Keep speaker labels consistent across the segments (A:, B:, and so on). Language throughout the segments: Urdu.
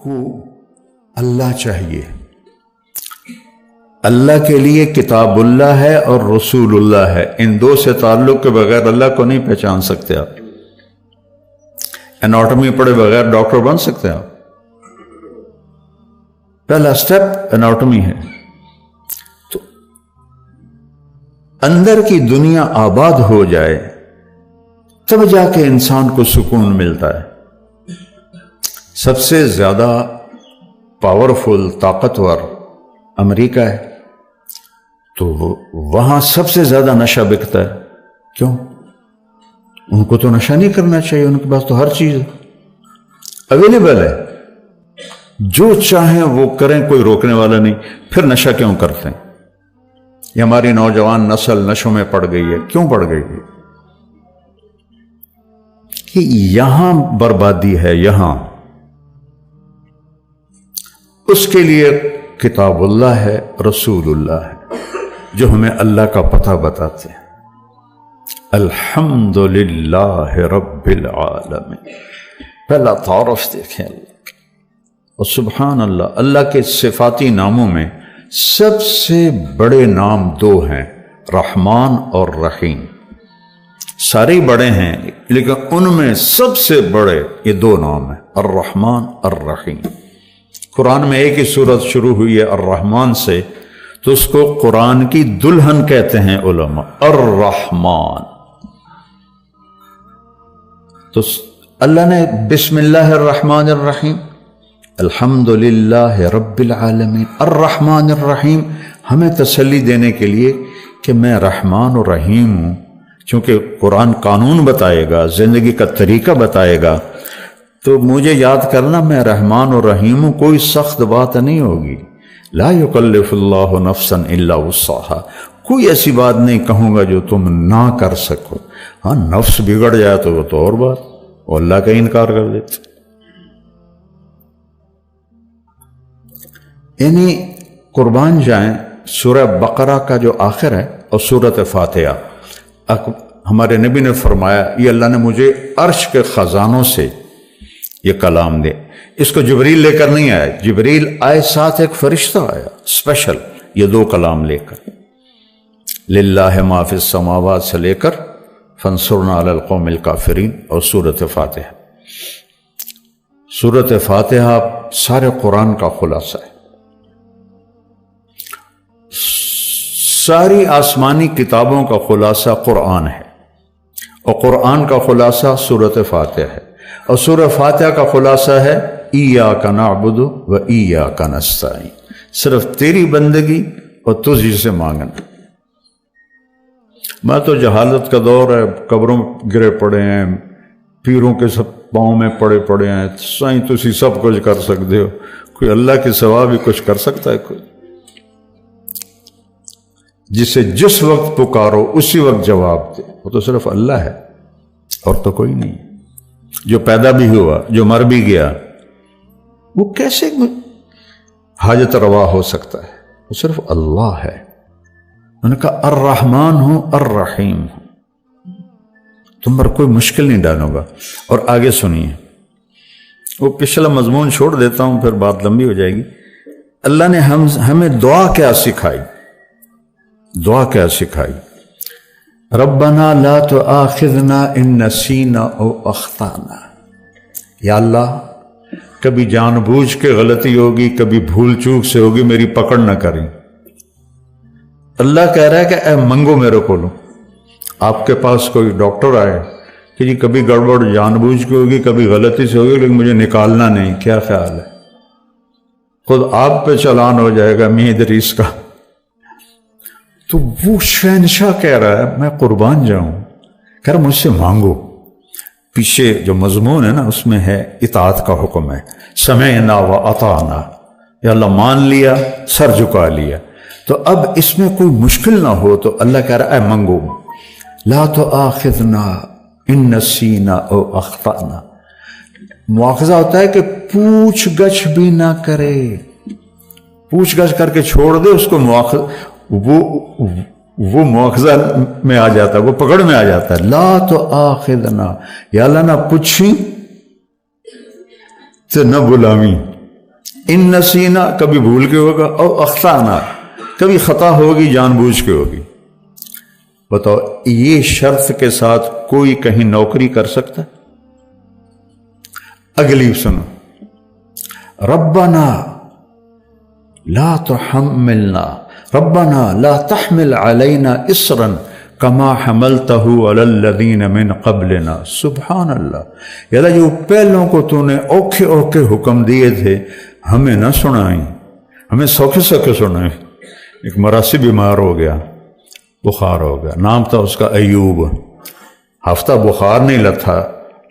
A: کو اللہ چاہیے. اللہ کے لیے کتاب اللہ ہے اور رسول اللہ ہے. ان دو سے تعلق کے بغیر اللہ کو نہیں پہچان سکتے آپ. اناٹمی پڑھے بغیر ڈاکٹر بن سکتے ہیں آپ؟ پہلا سٹیپ اناٹمی ہے. تو اندر کی دنیا آباد ہو جائے تب جا کے انسان کو سکون ملتا ہے. سب سے زیادہ پاورفل طاقتور امریکہ ہے، تو وہاں سب سے زیادہ نشہ بکتا ہے. کیوں؟ ان کو تو نشہ نہیں کرنا چاہیے، ان کے پاس تو ہر چیز اویلیبل ہے، جو چاہیں وہ کریں، کوئی روکنے والا نہیں. پھر نشہ کیوں کرتے ہیں؟ یہ ہماری نوجوان نسل نشوں میں پڑ گئی ہے. کیوں پڑ گئی ہے؟ کہ یہاں بربادی ہے. یہاں اس کے لیے کتاب اللہ ہے، رسول اللہ ہے، جو ہمیں اللہ کا پتہ بتاتے ہیں. الحمدللہ رب العالمین. پہلا تعارف دیکھیں اللہ کا. اور سبحان اللہ، اللہ کے صفاتی ناموں میں سب سے بڑے نام دو ہیں، رحمان اور رحیم. سارے ہی بڑے ہیں لیکن ان میں سب سے بڑے یہ دو نام ہیں، الرحمن الرحیم. قرآن میں ایک ہی سورت شروع ہوئی ہے الرحمن سے، تو اس کو قرآن کی دلہن کہتے ہیں علماء، الرحمن. تو اللہ نے بسم اللہ الرحمن الرحیم، الحمدللہ رب العالمین، الرحمن الرحیم، ہمیں تسلی دینے کے لیے کہ میں رحمان و رحیم ہوں. چونکہ قرآن قانون بتائے گا، زندگی کا طریقہ بتائے گا، تو مجھے یاد کرنا میں رحمان و رحیم ہوں. کوئی سخت بات نہیں ہوگی. لا یکلف اللہ نفسا الا وسعہا. کوئی ایسی بات نہیں کہوں گا جو تم نہ کر سکو. ہاں نفس بگڑ جائے تو وہ تو اور بات، وہ اللہ کا انکار کر دیتے. یعنی قربان جائیں سورہ بقرہ کا جو آخر ہے اور سورۃ فاتحہ. ہمارے نبی نے فرمایا یہ اللہ نے مجھے عرش کے خزانوں سے یہ کلام دے. اس کو جبریل لے کر نہیں آیا، جبریل آئے ساتھ ایک فرشتہ آیا اسپیشل یہ دو کلام لے کر. للہ ما فی السماوات سے لے کر فانصرنا علی القوم الکافرین اور سورۃ فاتحہ. سورۃ فاتحہ سارے قرآن کا خلاصہ ہے. ساری آسمانی کتابوں کا خلاصہ قرآن ہے، اور قرآن کا خلاصہ سورۃ فاتحہ ہے، اور سورۃ فاتحہ کا خلاصہ ہے ایاک نعبد و ایاک نستعین. صرف تیری بندگی اور تجھ سے مانگنا. میں تو جہالت کا دور ہے، قبروں گرے پڑے ہیں، پیروں کے سب پاؤں میں پڑے ہیں. سائیں تسی سب کچھ کر سکتے ہو، کوئی اللہ کے سوا بھی کچھ کر سکتا ہے؟ کوئی جسے جس وقت پکارو اسی وقت جواب دے، وہ تو صرف اللہ ہے اور تو کوئی نہیں. جو پیدا بھی ہوا، جو مر بھی گیا، وہ کیسے حاجت روا ہو سکتا ہے؟ وہ صرف اللہ ہے. میں نے کہا الرحمن ہوں الرحیم ہوں، تم پر کوئی مشکل نہیں ڈالوں گا. اور آگے سنیے، وہ پچھلا مضمون چھوڑ دیتا ہوں پھر بات لمبی ہو جائے گی. اللہ نے ہمیں دعا کیا سکھائی؟ دعا کیا سکھائی؟ ربنا لا تؤاخذنا ان نسینا او اخطانا. یا اللہ کبھی جان بوجھ کے غلطی ہوگی، کبھی بھول چوک سے ہوگی، میری پکڑ نہ کریں. اللہ کہہ رہا ہے کہ اے منگو میرے کو لو. آپ کے پاس کوئی ڈاکٹر آئے کہ جی کبھی گڑبڑ جان بوجھ کے ہوگی، کبھی غلطی سے ہوگی، لیکن مجھے نکالنا نہیں، کیا خیال ہے؟ خود آپ پہ چلان ہو جائے گا میاں ادریس کا. تو وہ شہنشاہ کہہ رہا ہے میں قربان جاؤں، کہہ رہا مجھ سے مانگو. پیچھے جو مضمون ہے نا اس میں ہے اطاعت کا حکم ہے، سمعنا و اطعنا. یا اللہ مان لیا، سر جھکا لیا. تو اب اس میں کوئی مشکل نہ ہو تو اللہ کہہ رہا ہے اے منگو. لا تؤاخذنا ان نسینا او اخطانا. مواخذہ ہوتا ہے کہ پوچھ گچھ بھی نہ کرے، پوچھ گچھ کر کے چھوڑ دے اس کو. وہ مواخذہ میں آ جاتا ہے، وہ پکڑ میں آ جاتا ہے. لا تؤاخذنا، یا اللہ نہ پوچھی تو نہ بلاویں. ان نسینا کبھی بھول کے ہوگا، اور اخطانا کبھی خطا ہوگی جان بوجھ کے ہوگی۔ بتاؤ یہ شرط کے ساتھ کوئی کہیں نوکری کر سکتا؟ اگلی سنو، ربنا لا تحملنا ربنا لا تحمل علینا اسرا کما حملتہ علی الذین من قبلنا۔ سبحان اللہ، یا اللہ جو پہلوں کو تو نے اوکھے اوکھے حکم دیے تھے ہمیں نہ سنائیں، ہمیں سوکھے سوکھے سنائیں۔ ایک مراسی بیمار ہو گیا، بخار ہو گیا، نام تھا اس کا ایوب، ہفتہ بخار نہیں لتھا،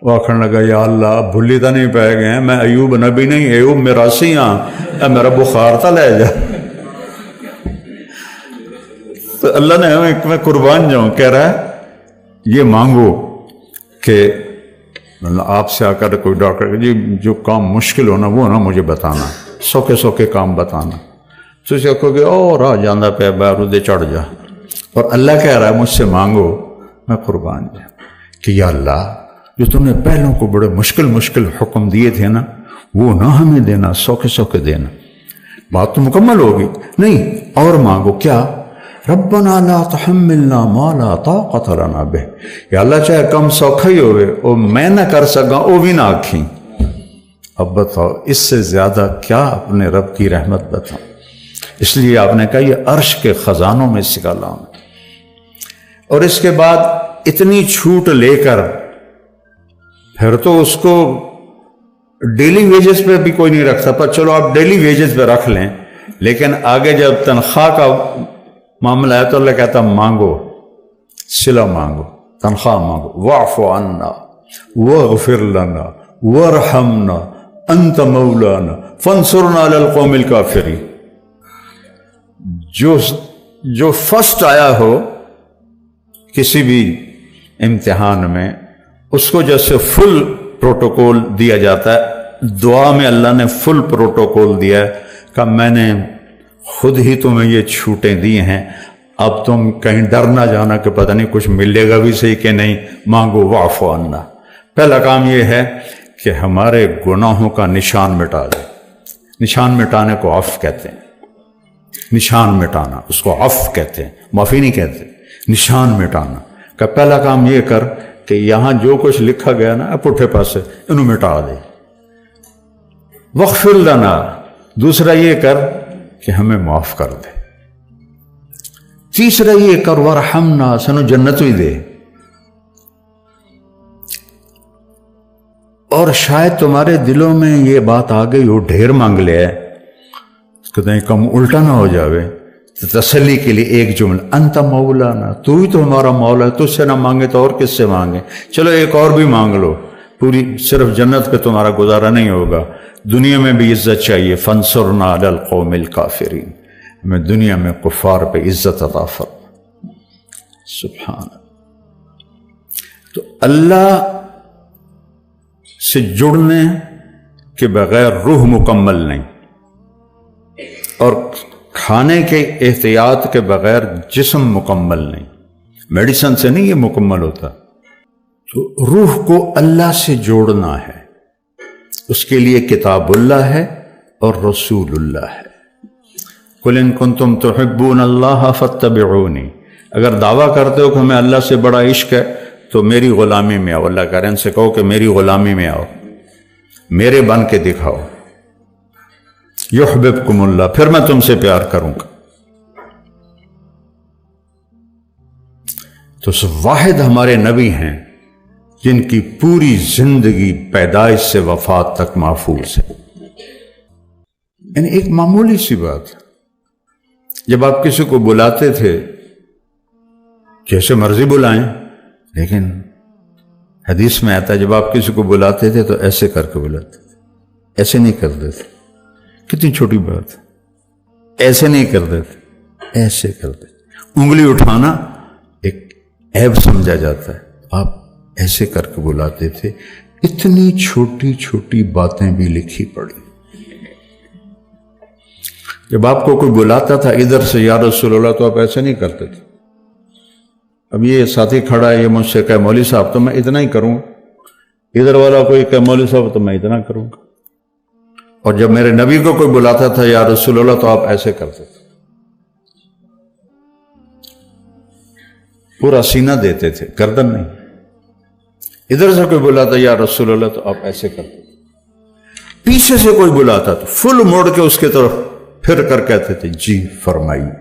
A: وہ آخر لگا یا اللہ بھلی تو نہیں پہ گئے ہیں، میں ایوب نبی نہیں، ایوب مراسی ہاں، اے میرا بخار تھا لے جا۔ تو اللہ نے ہمیں، میں قربان جاؤں، کہہ رہا ہے یہ مانگو کہ آپ سے آ کر کوئی ڈاکٹر جی جو کام مشکل ہونا وہ نا مجھے بتانا، سوکھے سوکھے کام بتانا، تو اسے کہو گے اور آ جانا پہ بارودے چڑھ جا، اور اللہ کہہ رہا ہے مجھ سے مانگو، میں قربان جاؤں کہ یا اللہ جو تم نے پہلوں کو بڑے مشکل حکم دیے تھے نا وہ نہ ہمیں دینا، سوکھے سوکھے دینا۔ بات تو مکمل ہوگی نہیں، اور مانگو کیا؟ ربنا لا تحملنا ما لا طاقت لنا بہ، یا اللہ چاہے کم سوکھا ہی ہوئے او میں نہ کر سکا او بھی نہ آکھیں۔ اب بتاؤ اس سے زیادہ کیا اپنے رب کی رحمت بتاؤ؟ اس لیے آپ نے کہا یہ عرش کے خزانوں میں سے نکالا ہوں۔ اور اس کے بعد اتنی چھوٹ لے کر پھر تو اس کو ڈیلی ویجز پہ بھی کوئی نہیں رکھتا، پر چلو آپ ڈیلی ویجز پہ رکھ لیں، لیکن آگے جب تنخواہ کا معاملہ ہے تو اللہ کہتا مانگو، صلہ مانگو، تنخواہ مانگو، واعف عنا واغفر لنا وارحمنا انت مولانا فانصرنا علی القوم الکافرین۔ جو فرسٹ آیا ہو کسی بھی امتحان میں اس کو جیسے فل پروٹوکول دیا جاتا ہے، دعا میں اللہ نے فل پروٹوکول دیا ہے کہ میں نے خود ہی تمہیں یہ چھوٹیں دی ہیں، اب تم کہیں ڈر نہ جانا کہ پتہ نہیں کچھ ملے گا بھی صحیح کہ نہیں، مانگو واعف عنا۔ پہلا کام یہ ہے کہ ہمارے گناہوں کا نشان مٹا دے۔ نشان مٹانے کو عفو کہتے ہیں، نشان مٹانا اس کو عفو کہتے ہیں، معافی نہیں کہتے، نشان مٹانا کا پہلا کام یہ کر کہ یہاں جو کچھ لکھا گیا نا پٹھے پاسے انہوں مٹا دے۔ واغفر لنا دوسرا یہ کر کہ ہمیں معاف کر دے۔ تیسرا یہ کر ورحمنا سنو جنت ہی دے۔ اور شاید تمہارے دلوں میں یہ بات آ گئی ہو ڈھیر مانگ لیا ہے، کہیں کم الٹا نہ ہو جاوے، تو تسلی کے لیے ایک جملہ انت مولانا، تو ہی تو ہمارا مولا ہے، تجھ سے نہ مانگے تو اور کس سے مانگے؟ چلو ایک اور بھی مانگ لو، پوری صرف جنت پہ تمہارا گزارا نہیں ہوگا، دنیا میں بھی عزت چاہیے، فانصرنا علی القوم الکافرین، ہمیں دنیا میں کفار پہ عزت عطا فرما۔ سبحان اللہ۔ تو اللہ سے جڑنے کے بغیر روح مکمل نہیں، اور کھانے کے احتیاط کے بغیر جسم مکمل نہیں، میڈیسن سے نہیں یہ مکمل ہوتا۔ تو روح کو اللہ سے جوڑنا ہے، اس کے لیے کتاب اللہ ہے اور رسول اللہ ہے۔ قل ان کنتم تحبون اللہ فاتبعونی، اگر دعویٰ کرتے ہو کہ ہمیں اللہ سے بڑا عشق ہے تو میری غلامی میں آؤ۔ اللہ کہہ رہے ہیں ان سے کہو کہ میری غلامی میں آؤ، میرے بن کے دکھاؤ، یحببکم اللہ، پھر میں تم سے پیار کروں گا۔ تو واحد ہمارے نبی ہیں جن کی پوری زندگی پیدائش سے وفات تک محفوظ ہے۔ یعنی ایک معمولی سی بات، جب آپ کسی کو بلاتے تھے جیسے مرضی بلائیں، لیکن حدیث میں آتا ہے جب آپ کسی کو بلاتے تھے تو ایسے کر کے بلاتے تھے، ایسے نہیں کرتے تھے۔ کتنی چھوٹی بات، ایسے نہیں کرتے تھے، ایسے کرتے۔ انگلی اٹھانا ایک عیب سمجھا جاتا ہے، آپ ایسے کر کے بلاتے تھے۔ اتنی چھوٹی چھوٹی باتیں بھی لکھی پڑی۔ جب آپ کو کوئی بلاتا تھا ادھر سے یا رسول اللہ تو آپ ایسے نہیں کرتے تھے۔ اب یہ ساتھی کھڑا ہے، یہ مجھ سے کہے مولوی صاحب تو میں اتنا ہی کروں گا، ادھر والا کوئی کہے مولوی صاحب تو میں اتنا کروں گا، اور جب میرے نبی کو کوئی بلاتا تھا یا رسول اللہ تو آپ ایسے کرتے تھے، پورا سینہ دیتے تھے، گردن نہیں۔ ادھر سے کوئی بلاتا یا رسول اللہ تو آپ ایسے کرتے تھے، پیچھے سے کوئی بلاتا تو فل موڑ کے اس کے طرف پھر کر کہتے تھے جی فرمائیے۔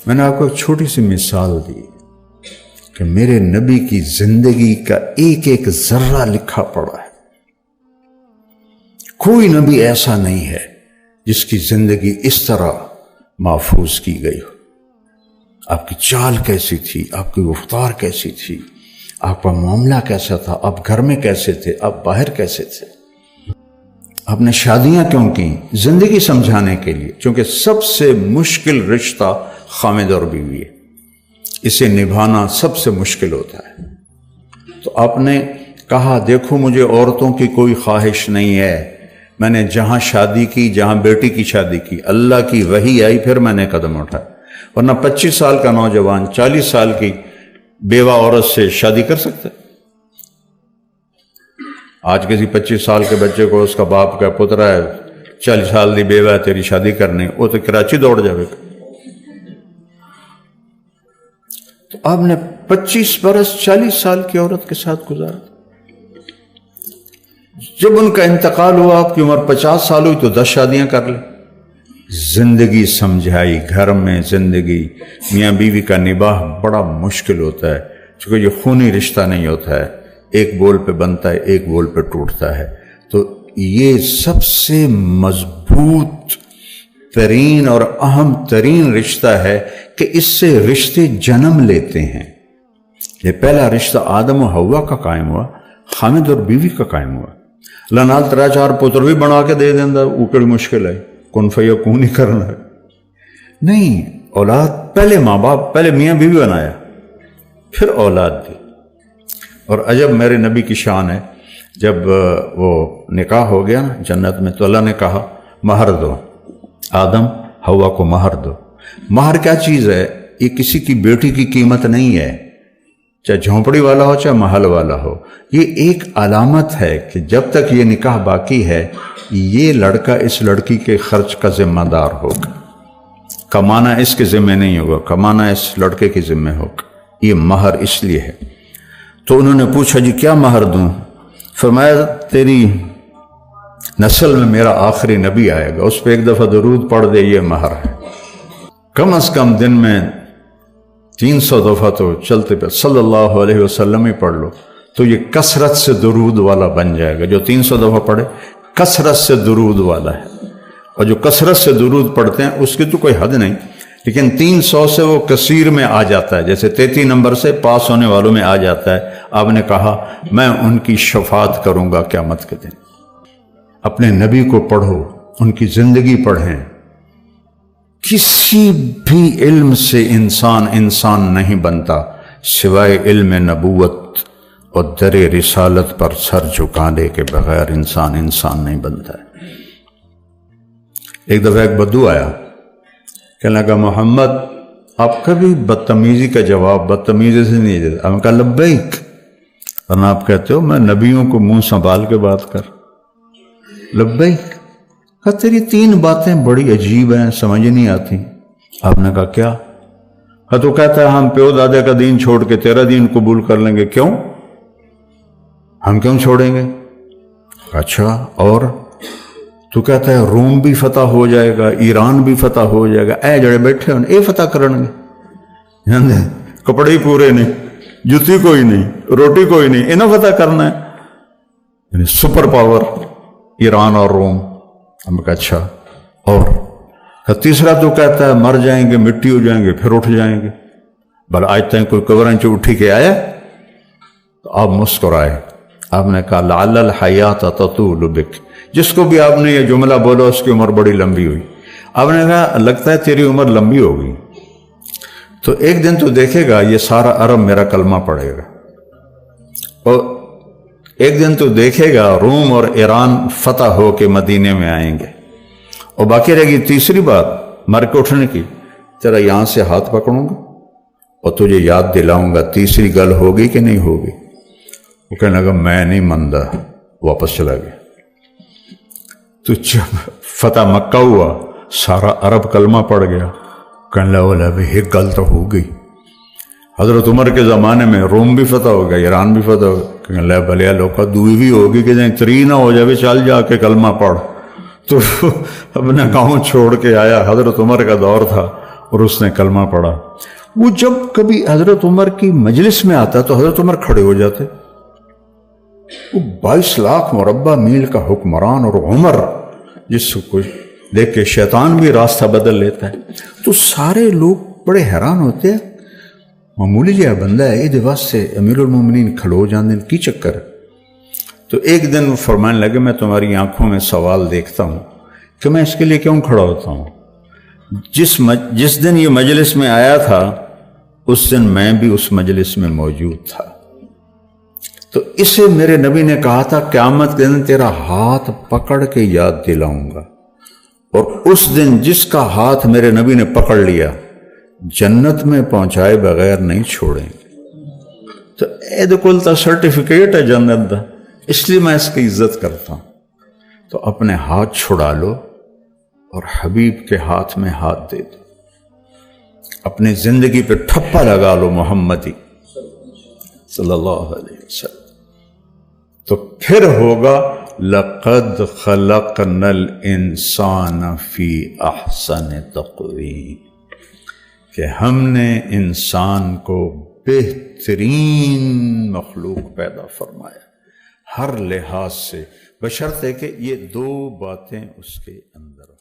A: میں نے آپ کو ایک چھوٹی سی مثال دی کہ میرے نبی کی زندگی کا ایک ایک ذرہ لکھا پڑا ہے۔ کوئی نبی ایسا نہیں ہے جس کی زندگی اس طرح محفوظ کی گئی ہو۔ آپ کی چال کیسی تھی، آپ کی رفتار کیسی تھی، آپ کا معاملہ کیسا تھا، آپ گھر میں کیسے تھے، آپ باہر کیسے تھے، آپ نے شادیاں کیوں کی، زندگی سمجھانے کے لیے، چونکہ سب سے مشکل رشتہ خامد اور بیوی ہے، اسے نبھانا سب سے مشکل ہوتا ہے۔ تو آپ نے کہا دیکھو مجھے عورتوں کی کوئی خواہش نہیں ہے، میں نے جہاں شادی کی، جہاں بیٹی کی شادی کی، اللہ کی وحی آئی پھر میں نے قدم اٹھایا، ورنہ 25 سال کا نوجوان 40 سال کی بیوہ عورت سے شادی کر سکتا ہے؟ آج کسی 25 سال کے بچے کو اس کا باپ کا پترا ہے 40 سال دی بیوہ ہے تیری شادی کرنی، وہ تو کراچی دوڑ جائے گا۔ تو آپ نے 25 برس 40 سال کی عورت کے ساتھ گزارا، جب ان کا انتقال ہوا آپ کی عمر 50 سال ہوئی تو 10 شادیاں کر لیں، زندگی سمجھائی۔ گھر میں زندگی میاں بیوی کا نباہ بڑا مشکل ہوتا ہے، چونکہ یہ خونی رشتہ نہیں ہوتا ہے، ایک بول پہ بنتا ہے ایک بول پہ ٹوٹتا ہے۔ تو یہ سب سے مضبوط ترین اور اہم ترین رشتہ ہے کہ اس سے رشتے جنم لیتے ہیں۔ یہ پہلا رشتہ آدم و حوا کا قائم ہوا، خامد اور بیوی کا قائم ہوا۔ اللہ نال 3-4 پتر بھی بنا کے دے دینا، وہ کڑی مشکل ہے، کن فیکون ہی کرنا ہے۔ نہیں، اولاد پہلے ماں باپ، پہلے میاں بیوی بنایا پھر اولاد دی۔ اور عجب میرے نبی کی شان ہے، جب وہ نکاح ہو گیا نا جنت میں تو اللہ نے کہا مہر دو، آدم حوا کو مہر دو۔ مہر کیا چیز ہے؟ یہ کسی کی بیٹی کی قیمت نہیں ہے، چاہے جھونپڑی والا ہو چاہے محل والا ہو، یہ ایک علامت ہے کہ جب تک یہ نکاح باقی ہے یہ لڑکا اس لڑکی کے خرچ کا ذمہ دار ہوگا، کمانا اس کے ذمہ نہیں ہوگا، کمانا اس لڑکے کے ذمہ ہوگا۔ یہ مہر اس لیے ہے۔ تو انہوں نے پوچھا جی کیا مہر دوں؟ فرمایا تیری نسل میں میرا آخری نبی آئے گا، اس پہ ایک دفعہ درود پڑھ دے، یہ مہر ہے۔ کم از کم دن میں 300 دفعہ تو چلتے پہ صلی اللہ علیہ وسلم ہی پڑھ لو تو یہ کثرت سے درود والا بن جائے گا۔ جو 300 دفعہ پڑھے کثرت سے درود والا ہے، اور جو کثرت سے درود پڑھتے ہیں اس کی تو کوئی حد نہیں، لیکن 300 سے وہ کثیر میں آ جاتا ہے، جیسے 33 نمبر سے پاس ہونے والوں میں آ جاتا ہے۔ آپ نے کہا میں ان کی شفاعت کروں گا قیامت کے دن۔ اپنے نبی کو پڑھو، ان کی زندگی پڑھیں۔ کسی بھی علم سے انسان نہیں بنتا سوائے علم نبوت اور در رسالت پر سر جھکانے کے بغیر انسان نہیں بنتا ہے۔ ایک دفعہ ایک بدو آیا، کہنے لگا محمد آپ کبھی بدتمیزی کا جواب بدتمیزی سے نہیں دیتے۔ ہم کہا لبیک، ورنہ آپ کہتے ہو میں نبیوں کو منہ سنبھال کے بات کر۔ لبیک، کہا تیری 3 باتیں بڑی عجیب ہیں، سمجھ نہیں آتی۔ آپ نے کہا کیا؟ تو کہتا ہے ہم پیو دادے کا دین چھوڑ کے تیرا دین قبول کر لیں گے۔ کیوں؟ ہم کیوں چھوڑیں گے؟ اچھا اور؟ تو کہتا ہے روم بھی فتح ہو جائے گا، ایران بھی فتح ہو جائے گا، اے جڑے بیٹھے ہوں اے فتح کرن گے، کپڑے ہی پورے نہیں، جوتی کوئی نہیں، روٹی کوئی نہیں، انہیں فتح کرنا ہے، یعنی سپر پاور ایران اور روم۔ ہم کہا اچھا اور؟ تیسرا تو کہتا ہے مر جائیں گے، مٹی ہو جائیں گے، پھر اٹھ جائیں گے۔ بل آج تک کوئی قبریں چ اٹھی کے آیا؟ تو آپ مسکرائے۔ آپ نے کہا لعل الحیات تطول بک، جس کو بھی آپ نے یہ جملہ بولا اس کی عمر بڑی لمبی ہوئی۔ آپ نے کہا لگتا ہے تیری عمر لمبی ہوگی، تو ایک دن تو دیکھے گا یہ سارا عرب میرا کلمہ پڑھے گا، اور ایک دن تو دیکھے گا روم اور ایران فتح ہو کے مدینے میں آئیں گے، اور باقی رہے گی تیسری بات مر کے اٹھنے کی، تیرا یہاں سے ہاتھ پکڑوں گا اور تجھے یاد دلاؤں گا تیسری گل ہوگی کہ نہیں ہوگی۔ وہ کہنے لگا میں نہیں مانتا، واپس چلا گیا۔ تو جب فتح مکہ ہوا سارا عرب کلمہ پڑ گیا، کہنے لگا بھی ایک گل تو ہو گئی، حضرت عمر کے زمانے میں روم بھی فتح ہو گیا، ایران بھی فتح ہو گیا، کہنے لگا بھلیا لوکا دوئی بھی ہوگی کہ جائیں تری نہ ہو جائے، چل جا کے کلمہ پڑھ۔ تو اپنا گاؤں چھوڑ کے آیا، حضرت عمر کا دور تھا اور اس نے کلمہ پڑھا۔ وہ جب کبھی حضرت عمر کی مجلس میں آتا تو حضرت عمر کھڑے ہو جاتے۔ وہ 22 لاکھ مربع میل کا حکمران اور عمر جس کو دیکھ کے شیطان بھی راستہ بدل لیتا ہے، تو سارے لوگ بڑے حیران ہوتے ہیں، معمولی جہا بندہ ہے یہ واسطے امیر المومنین کھلو جاندے کی چکر ہے۔ تو ایک دن وہ فرمانے لگے میں تمہاری آنکھوں میں سوال دیکھتا ہوں کہ میں اس کے لیے کیوں کھڑا ہوتا ہوں؟ جس دن یہ مجلس میں آیا تھا اس دن میں بھی اس مجلس میں موجود تھا، تو اسے میرے نبی نے کہا تھا قیامت کے دن تیرا ہاتھ پکڑ کے یاد دلاؤں گا، اور اس دن جس کا ہاتھ میرے نبی نے پکڑ لیا جنت میں پہنچائے بغیر نہیں چھوڑیں گے۔ تو اے کل تا سرٹیفکیٹ ہے جنت دا، اس لیے میں اس کی عزت کرتا ہوں۔ تو اپنے ہاتھ چھڑا لو اور حبیب کے ہاتھ میں ہاتھ دے دو، اپنی زندگی پہ ٹھپا لگا لو محمدی صلی اللہ علیہ وسلم، تو پھر ہوگا لَقَدْ خَلَقْنَا الْإِنسَانَ فِي أَحْسَنِ تَقْوِيمٍ، کہ ہم نے انسان کو بہترین مخلوق پیدا فرمایا ہر لحاظ سے، بشرطے کہ یہ دو باتیں اس کے اندر